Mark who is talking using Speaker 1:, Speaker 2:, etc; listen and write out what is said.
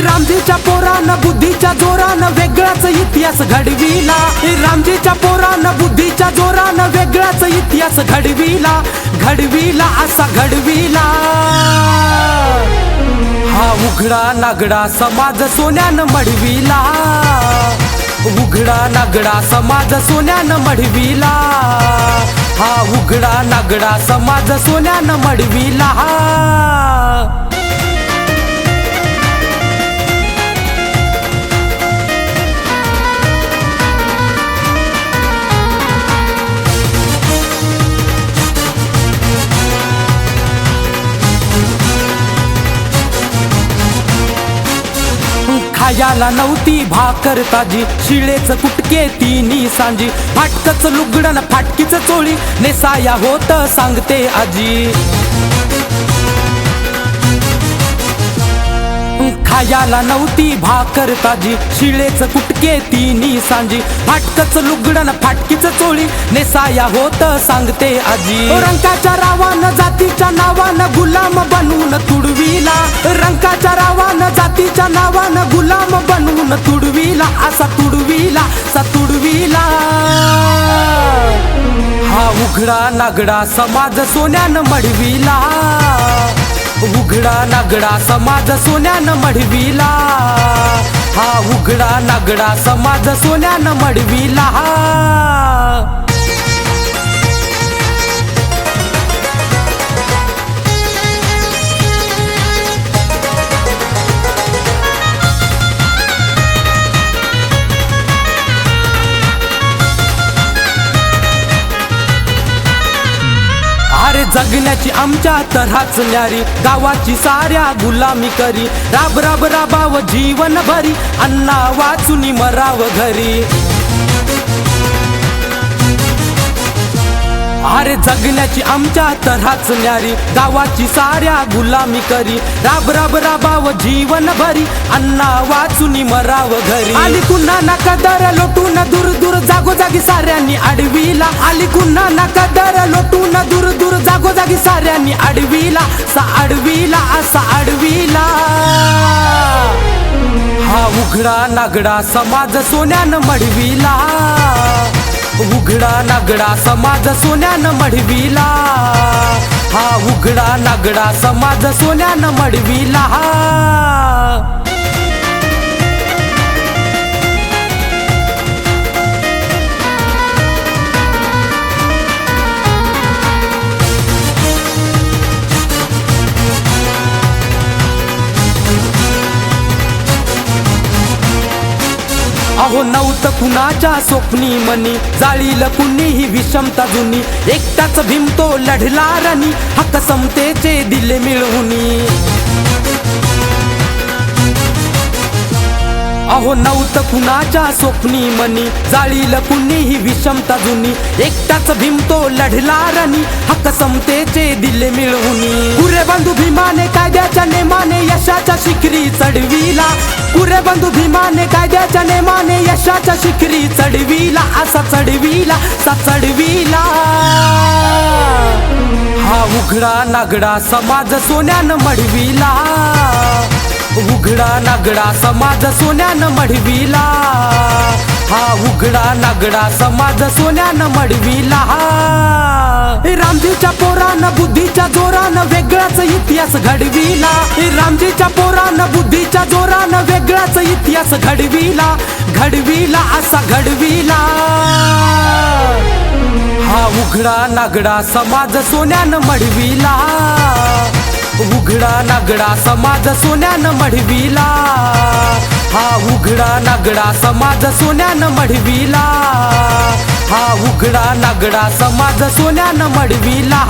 Speaker 1: रामजीच्या पोरानं बुद्धीच्या जोरानं वेगळाच इतिहास घडविला। रामजीच्या पोरानं बुद्धीच्या जोरानं वेगळाच इतिहास घडविला, घडविला असा घडविला। हा उघडा नागडा समाज सोन्यानं मढविला, उघडा नागडा समाज सोन्यानं मढविला। हा उघडा नागडा समाज सोन्यानं मढविला। खायाला नव्हती भाकर ताजी, शिळेच कुटके तिन्ही सांजी। फाटकच लुगडन फाटकीच चोळी, नेसाया होत सांगते आजी। खायाला नव्हती भाकर ताजी, शिळेच कुटके तिन्ही सांजी। फाटकच लुगडन फाटकीच चोळी, नेसाया होत सांगते आजी। रंकाच्या रावानं जातीच्या नावानं गुलाम बनवून तुडविला, रंकाच्या रावानं जातीच्या नावानं गुलाम बनवून तुडविला, असा तुडविला सा तुडविला। हा उघडा नागडा समाज सोन्यानं मढविला, उघडा नागडा समाज सोन्यानं मढविला। हा उघडा नागडा समाज सोन्यानं मढविला। अरे जगण्याची आमच्या तऱ्हाच न्यारी, गावाची साऱ्या गुलामी करी। राब राब राबाव जीवन भरी, अन्ना वाचुनी मराव घरी। अरे जगण्याची आमच्या तऱ्हाच न्यारी, गावाची साऱ्या गुलामी करी। राब राब राबाव जीवन भरी, अन्ना वाचुनी मराव घरी। आली पुन्हा ना कदर लोटून दूर दूर जागोजागी साऱ्यांनी अडविला, आली पुन्हा ना कदर लोटून दूर दूर जागोजागी साऱ्यांनी अडविला, सा अडविला असा अडविला। हा उघडा नागडा समाज सोन्यानं मढविला, उघडा नागडा समाज सोन्यानं मढविला। हा उघडा नागडा समाज सोन्यानं मढविला। अहो नव्हतं कुणाच्या स्वप्नी मनी, जाळील कुणीही विषमता जुनी। एकटाच भीम तो लढला रणी, हक्क समतेचे दिले मिळवुनी। अहो नव्हतं कुणाच्या स्वप्नी मनी, जाळील कुणीही विषमता जुनी। एकटाच भीम तो लढला रणी, हक्क समतेचे दिले मिळवुनी। पुरे बंधू भीमाने कायद्याच्या नेमाने यशाच्या शिखरी चढविला, पुरे बंधू भीमाने कायद्याच्या नेमाने यशाच्या शिखरी चढविला, असा चढविला सा चढविला। हा उघडा नागडा समाज सोन्यानं मढविला, उघडा नागडा समाज सोन्यानं मढविला। हा उघडा नागडा समाज सोन्यानं मढविला। रामजीच्या पोरानं बुद्धीच्या जोरानं वेगळाच इतिहास घडविला, रामजीच्या पोरानं बुद्धीच्या जोरानं वेगळाच इतिहास घडविला, घडविला असा घडविला। हा उघडा नागडा समाज सोन्यानं मढविला, उघडा नागडा समाज सोन्यानं मढविला। हा उघडा नागडा समाज सोन्यानं मढविला, हा उघडा नागडा समाज सोन्यानं मढविला।